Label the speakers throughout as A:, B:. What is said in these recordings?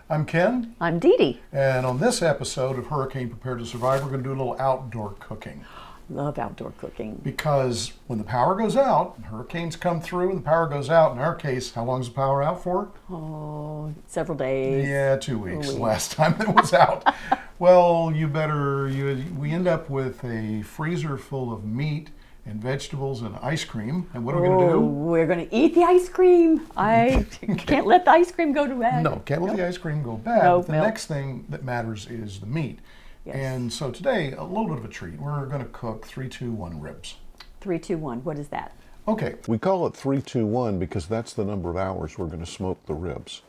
A: I'm Ken.
B: I'm Dede.
A: And on this episode of Hurricane Prepare to Survive, we're going to do a little outdoor cooking.
B: Love outdoor cooking.
A: Because when the power goes out, hurricanes come through and the power goes out. In our case, how long is the power out for?
B: Oh, several days.
A: Yeah, 2 weeks. The last time it was out. Well, we end up with a freezer full of meat and vegetables and ice cream. And what are we going to do?
B: We're going to eat the ice cream. I can't let the ice cream go to bad.
A: No, can't let the ice cream go bad.
B: No,
A: but the next thing that matters is the meat.
B: Yes.
A: And so today, a little bit of a treat. We're going to cook 3-2-1 ribs.
B: 3-2-1. What is that?
A: Okay.
C: We call it 3-2-1 because that's the number of hours we're going to smoke the ribs.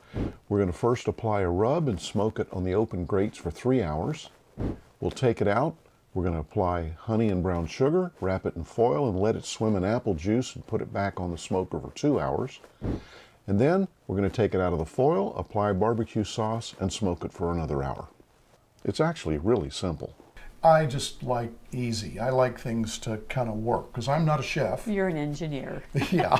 C: We're going to first apply a rub and smoke it on the open grates for 3 hours. We'll take it out. We're going to apply honey and brown sugar, wrap it in foil, and let it swim in apple juice and put it back on the smoker for 2 hours. And then we're going to take it out of the foil, apply barbecue sauce, and smoke it for another hour. It's actually really simple.
A: I just like easy. I like things to kind of work because I'm not a chef.
B: You're an engineer.
A: Yeah.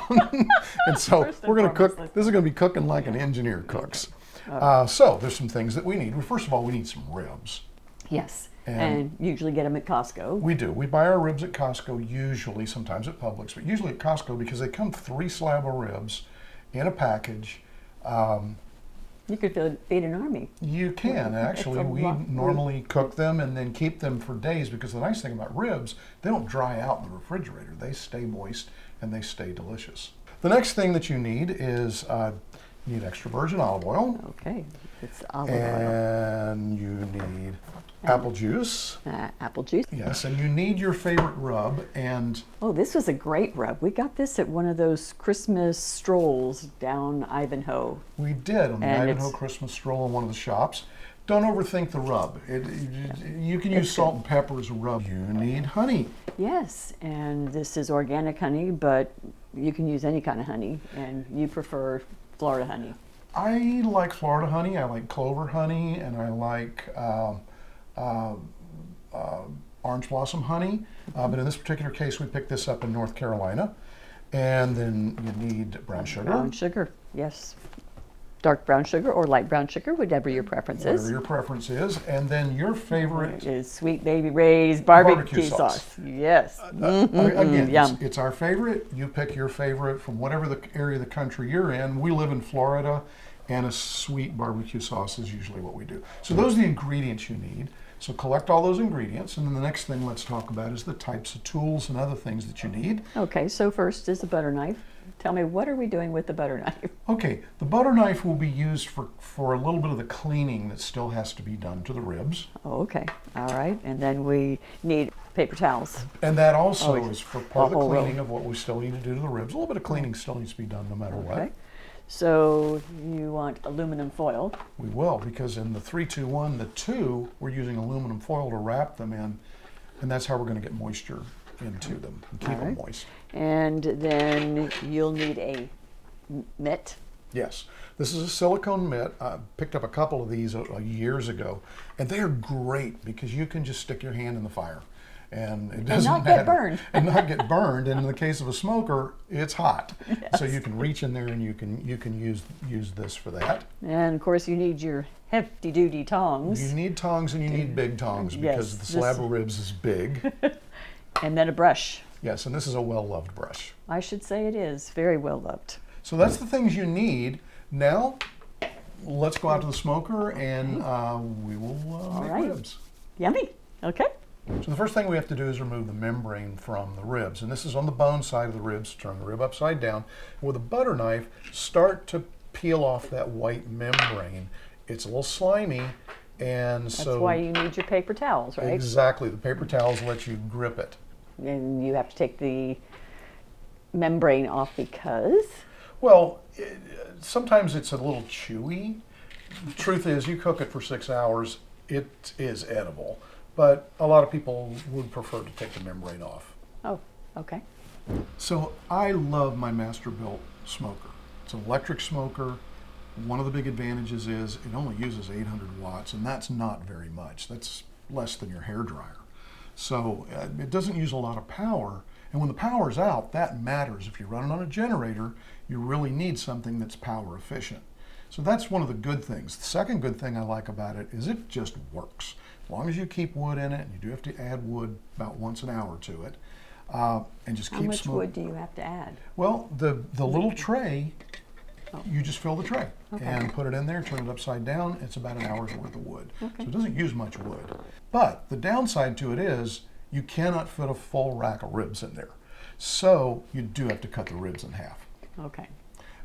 A: And so we're going to cook. This is going to be cooking like an engineer cooks. So there's some things that we need. Well, first of all, we need some ribs.
B: Yes. And usually get them at Costco.
A: We do. We buy our ribs at Costco, usually, sometimes at Publix, but usually at Costco because they come 3 slab of ribs in a package.
B: You could feed an army.
A: You can, actually. We normally cook them and then keep them for days because the nice thing about ribs, they don't dry out in the refrigerator. They stay moist and they stay delicious. The next thing that you need is you need extra virgin olive oil.
B: Okay, it's olive oil.
A: And you need apple juice.
B: Apple juice.
A: Yes, and you need your favorite rub. And
B: oh, this was a great rub. We got this at one of those Christmas strolls down Ivanhoe.
A: We did on the Ivanhoe Christmas stroll in one of the shops. Don't overthink the rub. You can use salt and pepper as a rub. You need honey.
B: Yes, and this is organic honey, but you can use any kind of honey, and you prefer Florida honey.
A: I like Florida honey. I like clover honey, and I like orange blossom honey. But in this particular case, we picked this up in North Carolina. And then you need brown sugar.
B: Brown sugar, yes. Dark brown sugar or light brown sugar, whatever your preference is.
A: Whatever your preference is. And then your favorite
B: is Sweet Baby Ray's barbecue sauce. Yes.
A: Again,
B: Yum.
A: it's our favorite. You pick your favorite from whatever the area of the country you're in. We live in Florida, and a sweet barbecue sauce is usually what we do. So those are the ingredients you need. So collect all those ingredients, and then the next thing let's talk about is the types of tools and other things that you need.
B: Okay, so first is the butter knife. Tell me, what are we doing with the butter knife?
A: Okay, the butter knife will be used for a little bit of the cleaning that still has to be done to the ribs.
B: Oh, okay, all right, and then we need paper towels.
A: And that also is for part of the cleaning of what we still need to do to the ribs. A little bit of cleaning still needs to be done no matter what.
B: So you want aluminum foil.
A: We will, because in the 3-2-1, the 2, we're using aluminum foil to wrap them in, and that's how we're going to get moisture into them and keep them moist.
B: And then you'll need a mitt.
A: Yes, this is a silicone mitt. I picked up a couple of these years ago, and they are great because you can just stick your hand in the fire. And it doesn't
B: not
A: matter.
B: Get burned.
A: And not get burned. And in the case of a smoker, it's hot.
B: Yes.
A: So you can reach in there and you can use this for that.
B: And of course you need your hefty duty tongs.
A: You need tongs and you need big tongs because the slab of ribs is big.
B: And then a brush.
A: Yes, and this is a well-loved brush.
B: I should say it is very well loved.
A: So that's the things you need. Now, let's go out to the smoker and we will make ribs.
B: Yummy. Okay.
A: So the first thing we have to do is remove the membrane from the ribs. And this is on the bone side of the ribs. Turn the rib upside down. With a butter knife, start to peel off that white membrane. It's a little slimy. And
B: That's why you need your paper towels, right?
A: Exactly. The paper towels let you grip it.
B: And you have to take the membrane off because?
A: Well, sometimes it's a little chewy. The truth is, you cook it for 6 hours, it is edible. But a lot of people would prefer to take the membrane off.
B: Oh, okay.
A: So I love my Masterbuilt smoker. It's an electric smoker. One of the big advantages is it only uses 800 watts, and that's not very much. That's less than your hair dryer. So it doesn't use a lot of power, And when the power's out, that matters. If you're running on a generator, you really need something that's power efficient. So that's one of the good things. The second good thing I like about it is it just works. As long as you keep wood in it, and you do have to add wood about once an hour to it, and just
B: How
A: keep
B: much
A: smoking.
B: wood do you have to add?
A: Well, the little tray,
B: Oh.
A: you just fill the tray
B: Okay.
A: and put it in there, turn it upside down. It's about an hour's worth of wood.
B: Okay.
A: So it doesn't use much wood. But the downside to it is you cannot fit a full rack of ribs in there. So you do have to cut the ribs in half.
B: Okay.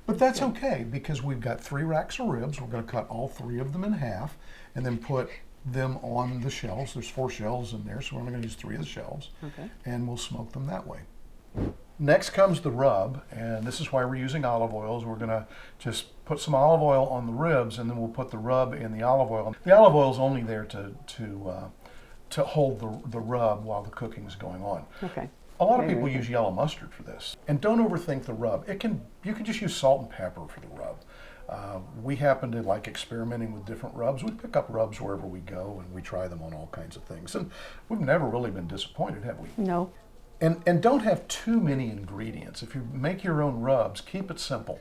A: But that's okay because we've got 3 racks of ribs. We're going to cut all 3 of them in half and then put them on the shelves. There's 4 shelves in there, so we're only going to use 3 of the shelves.
B: Okay.
A: And we'll smoke them that way. Next comes the rub, and this is why we're using olive oils. We're going to just put some olive oil on the ribs, and then we'll put the rub in the olive oil. The olive oil is only there to hold the rub while the cooking is going on.
B: Okay.
A: A lot of
B: Very
A: people
B: good.
A: use yellow mustard for this. And don't overthink the rub. You can just use salt and pepper for the rub. We happen to like experimenting with different rubs. We pick up rubs wherever we go, and we try them on all kinds of things. And we've never really been disappointed, have we?
B: No.
A: And don't have too many ingredients. If you make your own rubs, keep it simple.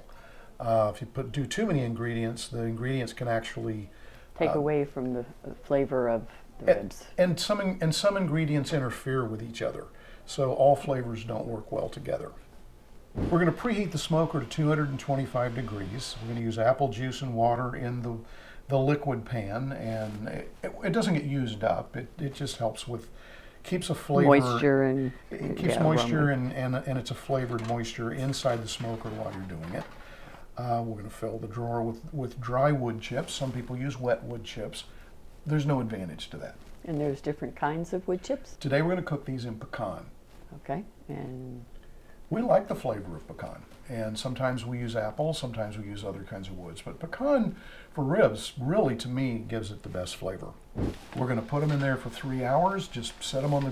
A: If you do too many ingredients, the ingredients can actually
B: Take away from the flavor of the ribs.
A: and some ingredients interfere with each other. So all flavors don't work well together. We're going to preheat the smoker to 225 degrees. We're going to use apple juice and water in the liquid pan, and it doesn't get used up. It just helps with, keeps a flavor.
B: Moisture and
A: It keeps
B: yeah,
A: moisture
B: aroma.
A: and it's a flavored moisture inside the smoker while you're doing it. We're going to fill the drawer with dry wood chips. Some people use wet wood chips. There's no advantage to that.
B: And there's different kinds of wood chips.
A: Today we're going to cook these in pecan.
B: Okay. And
A: We like the flavor of pecan, and sometimes we use apple, sometimes we use other kinds of woods, but pecan for ribs really, to me, gives it the best flavor. We're going to put them in there for 3 hours. Just set them on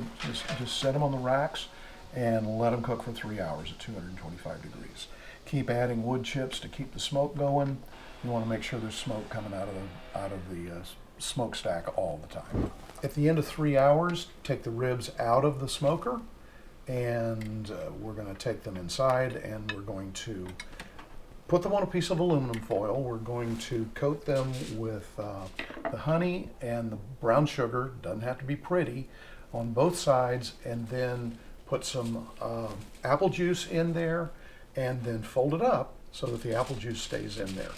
A: the racks and let them cook for 3 hours at 225 degrees. Keep adding wood chips to keep the smoke going. You want to make sure there's smoke coming out of the smokestack all the time. At the end of 3 hours, take the ribs out of the smoker, and we're going to take them inside, and we're going to put them on a piece of aluminum foil. We're going to coat them with the honey and the brown sugar, doesn't have to be pretty, on both sides, and then put some apple juice in there, and then fold it up so that the apple juice stays in there.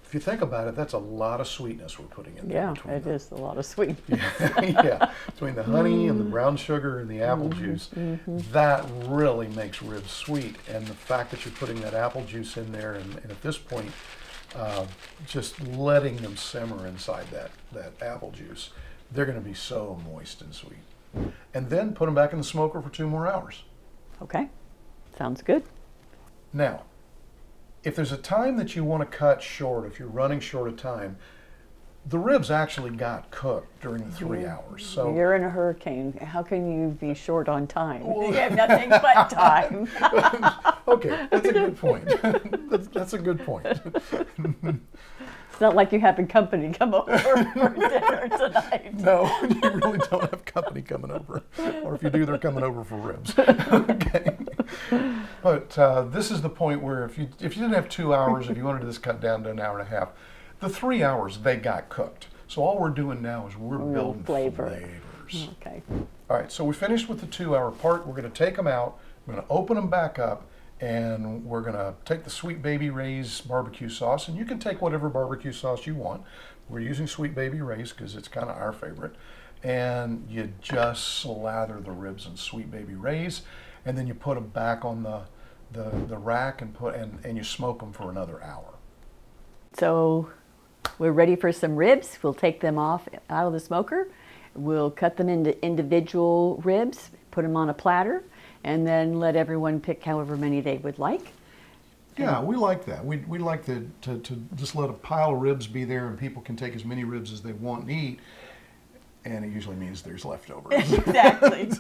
A: If you think about it, that's a lot of sweetness we're putting in there.
B: yeah, it is a lot of sweet.
A: Yeah, between the honey and the brown sugar and the apple juice, that really makes ribs sweet. And the fact that you're putting that apple juice in there, and at this point, just letting them simmer inside that apple juice, they're going to be so moist and sweet. And then put them back in the smoker for 2 more hours.
B: Okay. Sounds good.
A: Now, if there's a time that you want to cut short, if you're running short of time, the ribs actually got cooked during the 3 hours. So
B: You're in a hurricane. How can you be short on time? You have nothing but time.
A: okay, that's a good point. That's a good point.
B: It's not like you having company come over for dinner tonight.
A: No, you really don't have company coming over, or if you do, they're coming over for ribs. Okay, but this is the point where if you didn't have 2 hours, if you wanted this cut down to an hour and a half, the 3 hours they got cooked. So all we're doing now is we're building flavors.
B: Okay.
A: All right, so we finished with the 2 hour part. We're going to take them out. We're going to open them back up, and we're going to take the Sweet Baby Ray's barbecue sauce, and you can take whatever barbecue sauce you want. We're using Sweet Baby Ray's because it's kind of our favorite. And you just slather the ribs in Sweet Baby Ray's, and then you put them back on the rack and you smoke them for another hour.
B: So we're ready for some ribs. We'll take them out of the smoker. We'll cut them into individual ribs, put them on a platter, and then let everyone pick however many they would like.
A: Yeah, we like that. We like to just let a pile of ribs be there, and people can take as many ribs as they want and eat, and it usually means there's leftovers.
B: Exactly.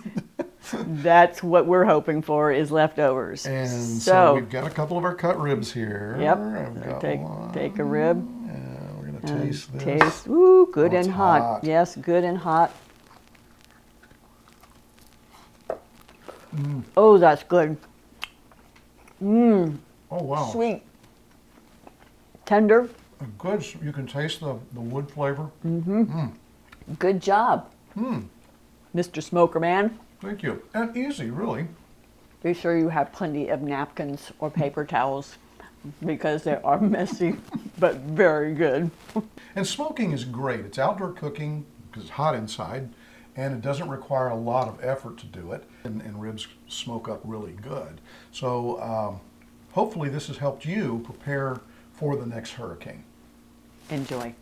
B: That's what we're hoping for, is leftovers.
A: And so we've got a couple of our cut ribs here.
B: Yep.
A: I've got one.
B: Take a rib.
A: And we're going to taste this.
B: Taste. Ooh, good
A: Oh,
B: and
A: it's
B: hot.
A: hot.
B: Yes, good and hot. Oh, that's good.
A: Oh, wow.
B: Sweet. Tender.
A: Good. You can taste the wood flavor.
B: Good job, Mr. Smoker Man.
A: Thank you. And easy, really.
B: Be sure you have plenty of napkins or paper towels because they are messy, but very good.
A: And smoking is great. It's outdoor cooking because it's hot inside, and it doesn't require a lot of effort to do it. And ribs smoke up really good. So hopefully this has helped you prepare for the next hurricane.
B: Enjoy.